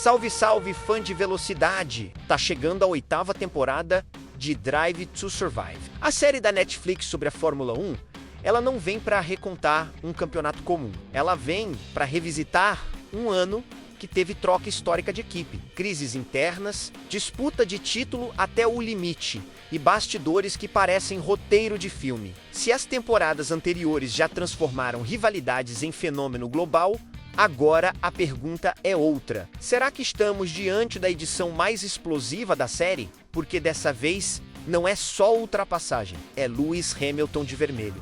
Salve, salve, fã de velocidade! Tá chegando a 8ª temporada de Drive to Survive. A série da Netflix sobre a Fórmula 1, ela não vem para recontar um campeonato comum. Ela vem para revisitar um ano que teve troca histórica de equipe, crises internas, disputa de título até o limite e bastidores que parecem roteiro de filme. Se as temporadas anteriores já transformaram rivalidades em fenômeno global, agora a pergunta é outra. Será que estamos diante da edição mais explosiva da série? Porque dessa vez não é só ultrapassagem, é Lewis Hamilton de vermelho.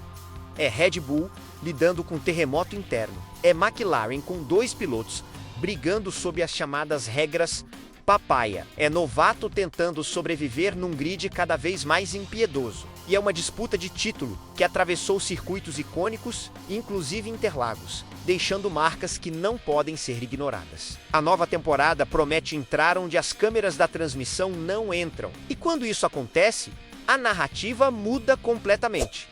É Red Bull lidando com terremoto interno. É McLaren com 2 pilotos brigando sob as chamadas regras papaya. É novato tentando sobreviver num grid cada vez mais impiedoso. E é uma disputa de título que atravessou circuitos icônicos, inclusive Interlagos, deixando marcas que não podem ser ignoradas. A nova temporada promete entrar onde as câmeras da transmissão não entram. E quando isso acontece, a narrativa muda completamente.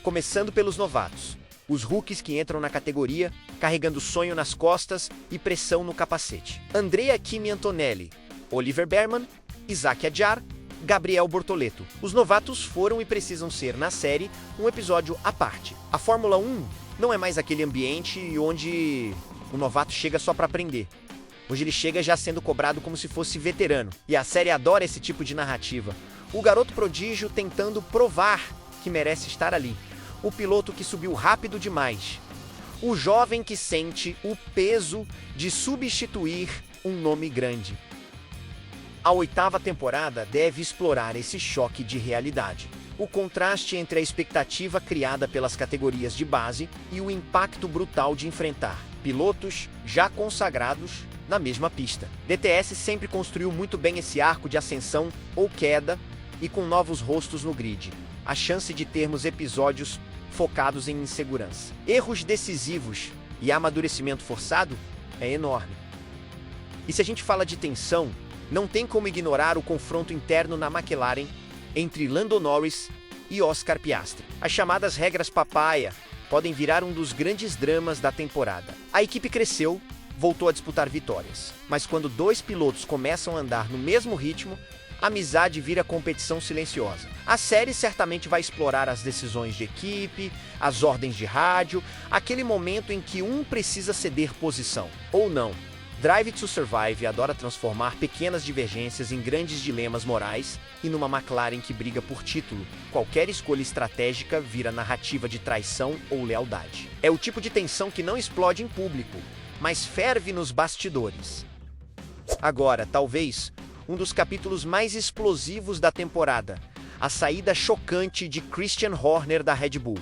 Começando pelos novatos. Os rookies que entram na categoria, carregando sonho nas costas e pressão no capacete. Andrea Kimi Antonelli, Oliver Bearman, Isack Hadjar, Gabriel Bortoleto. Os novatos foram e precisam ser, na série, um episódio à parte. A Fórmula 1 não é mais aquele ambiente onde o novato chega só para aprender. Hoje ele chega já sendo cobrado como se fosse veterano. E a série adora esse tipo de narrativa. O garoto prodígio tentando provar que merece estar ali. O piloto que subiu rápido demais. O jovem que sente o peso de substituir um nome grande. A 8ª temporada deve explorar esse choque de realidade. O contraste entre a expectativa criada pelas categorias de base e o impacto brutal de enfrentar pilotos já consagrados na mesma pista. DTS sempre construiu muito bem esse arco de ascensão ou queda e com novos rostos no grid. A chance de termos episódios focados em insegurança, erros decisivos e amadurecimento forçado é enorme. E se a gente fala de tensão, não tem como ignorar o confronto interno na McLaren entre Lando Norris e Oscar Piastri. As chamadas regras papaya podem virar um dos grandes dramas da temporada. A equipe cresceu, voltou a disputar vitórias, mas quando 2 pilotos começam a andar no mesmo ritmo, a amizade vira competição silenciosa. A série certamente vai explorar as decisões de equipe, as ordens de rádio, aquele momento em que um precisa ceder posição, ou não. Drive to Survive adora transformar pequenas divergências em grandes dilemas morais, e numa McLaren que briga por título, qualquer escolha estratégica vira narrativa de traição ou lealdade. É o tipo de tensão que não explode em público, mas ferve nos bastidores. Agora, talvez, um dos capítulos mais explosivos da temporada, a saída chocante de Christian Horner da Red Bull.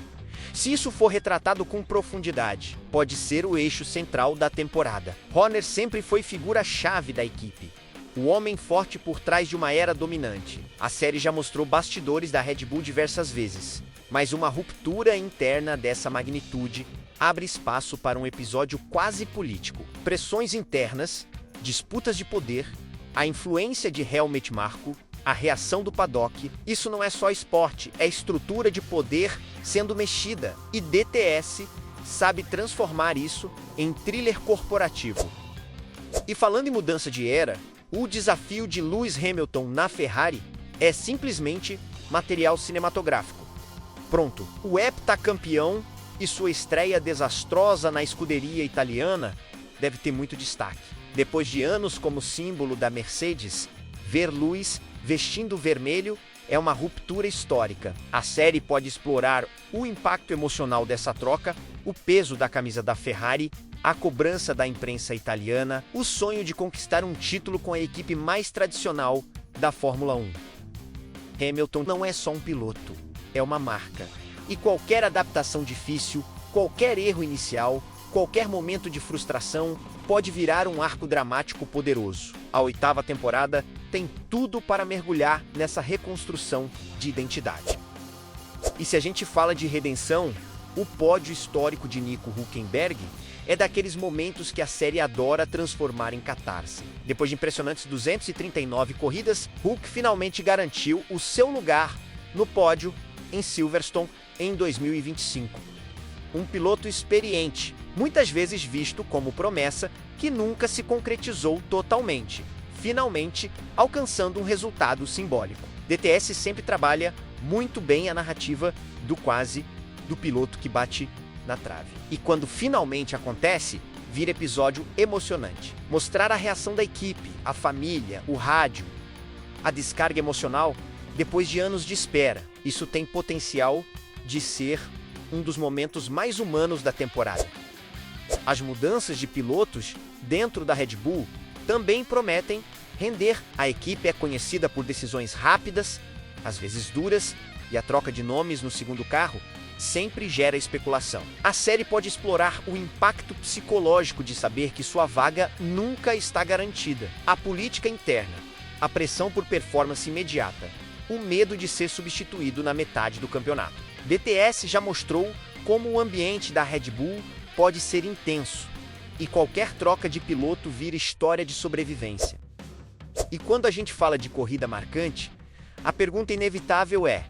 Se isso for retratado com profundidade, pode ser o eixo central da temporada. Horner sempre foi figura-chave da equipe, o homem forte por trás de uma era dominante. A série já mostrou bastidores da Red Bull diversas vezes, mas uma ruptura interna dessa magnitude abre espaço para um episódio quase político. Pressões internas, disputas de poder, a influência de Helmut Marko, a reação do paddock. Isso não é só esporte, é estrutura de poder sendo mexida. E DTS sabe transformar isso em thriller corporativo. E falando em mudança de era, o desafio de Lewis Hamilton na Ferrari é simplesmente material cinematográfico. Pronto, o heptacampeão e sua estreia desastrosa na escuderia italiana deve ter muito destaque. Depois de anos como símbolo da Mercedes, ver Lewis vestindo vermelho é uma ruptura histórica. A série pode explorar o impacto emocional dessa troca, o peso da camisa da Ferrari, a cobrança da imprensa italiana, o sonho de conquistar um título com a equipe mais tradicional da Fórmula 1. Hamilton não é só um piloto, é uma marca. E qualquer adaptação difícil, qualquer erro inicial, qualquer momento de frustração pode virar um arco dramático poderoso. A 8ª temporada tem tudo para mergulhar nessa reconstrução de identidade. E se a gente fala de redenção, o pódio histórico de Nico Hülkenberg é daqueles momentos que a série adora transformar em catarse. Depois de impressionantes 239 corridas, Hulk finalmente garantiu o seu lugar no pódio em Silverstone em 2025. Um piloto experiente, muitas vezes visto como promessa que nunca se concretizou totalmente, finalmente alcançando um resultado simbólico. DTS sempre trabalha muito bem a narrativa do piloto que bate na trave. E quando finalmente acontece, vira episódio emocionante. Mostrar a reação da equipe, a família, o rádio, a descarga emocional depois de anos de espera. Isso tem potencial de ser um dos momentos mais humanos da temporada. As mudanças de pilotos dentro da Red Bull também prometem render. A equipe é conhecida por decisões rápidas, às vezes duras, e a troca de nomes no segundo carro sempre gera especulação. A série pode explorar o impacto psicológico de saber que sua vaga nunca está garantida. A política interna, a pressão por performance imediata, o medo de ser substituído na metade do campeonato. DTS já mostrou como o ambiente da Red Bull pode ser intenso, e qualquer troca de piloto vira história de sobrevivência. E quando a gente fala de corrida marcante, a pergunta inevitável é: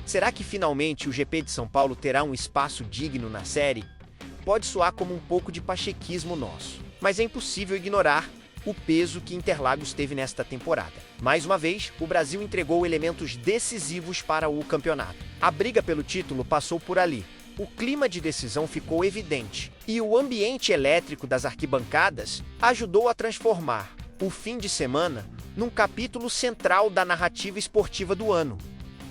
será que finalmente o GP de São Paulo terá um espaço digno na série? Pode soar como um pouco de pachequismo nosso, mas é impossível ignorar o peso que Interlagos teve nesta temporada. Mais uma vez, o Brasil entregou elementos decisivos para o campeonato. A briga pelo título passou por ali. O clima de decisão ficou evidente, e o ambiente elétrico das arquibancadas ajudou a transformar o fim de semana num capítulo central da narrativa esportiva do ano.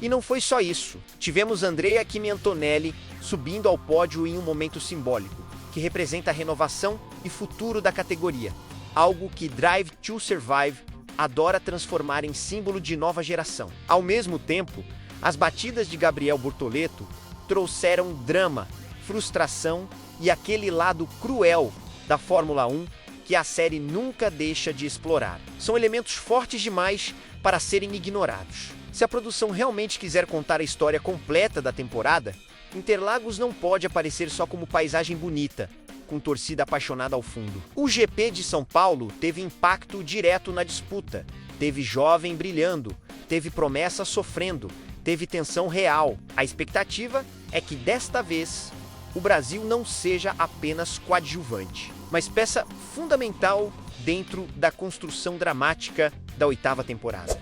E não foi só isso. Tivemos Andrea Kimi Antonelli subindo ao pódio em um momento simbólico, que representa a renovação e futuro da categoria, algo que Drive to Survive adora transformar em símbolo de nova geração. Ao mesmo tempo, as batidas de Gabriel Bortoleto trouxeram drama, frustração e aquele lado cruel da Fórmula 1 que a série nunca deixa de explorar. São elementos fortes demais para serem ignorados. Se a produção realmente quiser contar a história completa da temporada, Interlagos não pode aparecer só como paisagem bonita, com torcida apaixonada ao fundo. O GP de São Paulo teve impacto direto na disputa. Teve jovem brilhando, teve promessa sofrendo, teve tensão real. A expectativa é que desta vez o Brasil não seja apenas coadjuvante, mas peça fundamental dentro da construção dramática da 8ª temporada.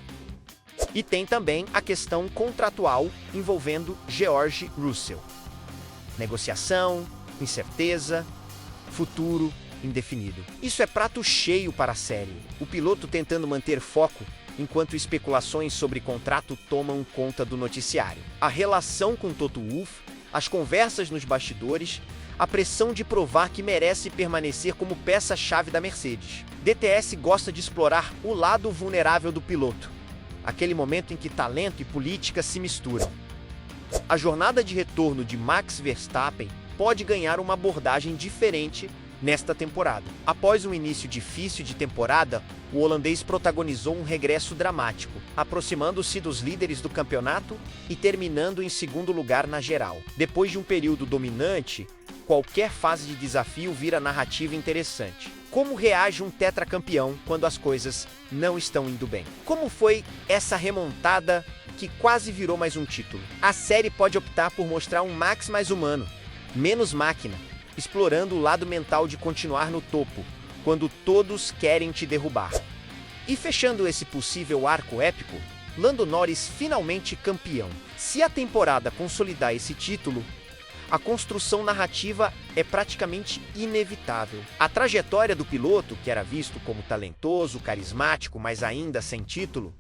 E tem também a questão contratual envolvendo George Russell. Negociação, incerteza, futuro indefinido. Isso é prato cheio para a série. O piloto tentando manter foco enquanto especulações sobre contrato tomam conta do noticiário. A relação com Toto Wolff, as conversas nos bastidores, a pressão de provar que merece permanecer como peça-chave da Mercedes. DTS gosta de explorar o lado vulnerável do piloto, aquele momento em que talento e política se misturam. A jornada de retorno de Max Verstappen pode ganhar uma abordagem diferente nesta temporada. Após um início difícil de temporada, o holandês protagonizou um regresso dramático, aproximando-se dos líderes do campeonato e terminando em segundo lugar na geral. Depois de um período dominante, qualquer fase de desafio vira narrativa interessante. Como reage um tetracampeão quando as coisas não estão indo bem? Como foi essa remontada que quase virou mais um título? A série pode optar por mostrar um Max mais humano, menos máquina, explorando o lado mental de continuar no topo, quando todos querem te derrubar. E fechando esse possível arco épico, Lando Norris finalmente campeão. Se a temporada consolidar esse título, a construção narrativa é praticamente inevitável. A trajetória do piloto, que era visto como talentoso, carismático, mas ainda sem título,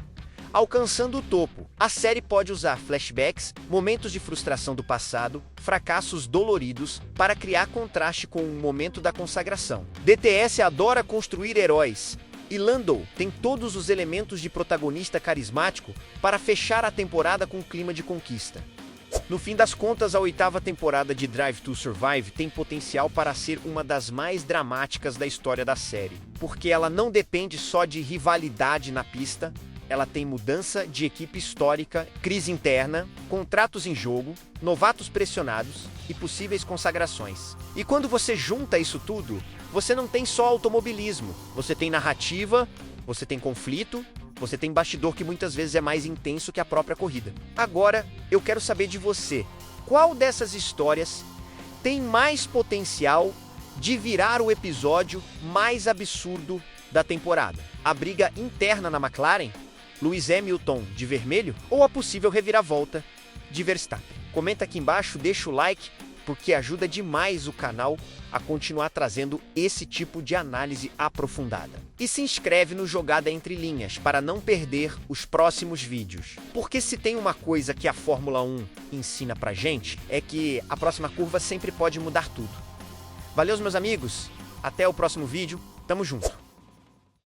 alcançando o topo. A série pode usar flashbacks, momentos de frustração do passado, fracassos doloridos, para criar contraste com o momento da consagração. DTS adora construir heróis, e Lando tem todos os elementos de protagonista carismático para fechar a temporada com um clima de conquista. No fim das contas, a 8ª temporada de Drive to Survive tem potencial para ser uma das mais dramáticas da história da série, porque ela não depende só de rivalidade na pista, ela tem mudança de equipe histórica, crise interna, contratos em jogo, novatos pressionados e possíveis consagrações. E quando você junta isso tudo, você não tem só automobilismo, você tem narrativa, você tem conflito, você tem bastidor que muitas vezes é mais intenso que a própria corrida. Agora, eu quero saber de você, qual dessas histórias tem mais potencial de virar o episódio mais absurdo da temporada? A briga interna na McLaren, Lewis Hamilton de vermelho ou a possível reviravolta de Verstappen? Comenta aqui embaixo, deixa o like, porque ajuda demais o canal a continuar trazendo esse tipo de análise aprofundada. E se inscreve no Jogada Entre Linhas para não perder os próximos vídeos. Porque se tem uma coisa que a Fórmula 1 ensina pra gente, é que a próxima curva sempre pode mudar tudo. Valeu, meus amigos, até o próximo vídeo, tamo junto!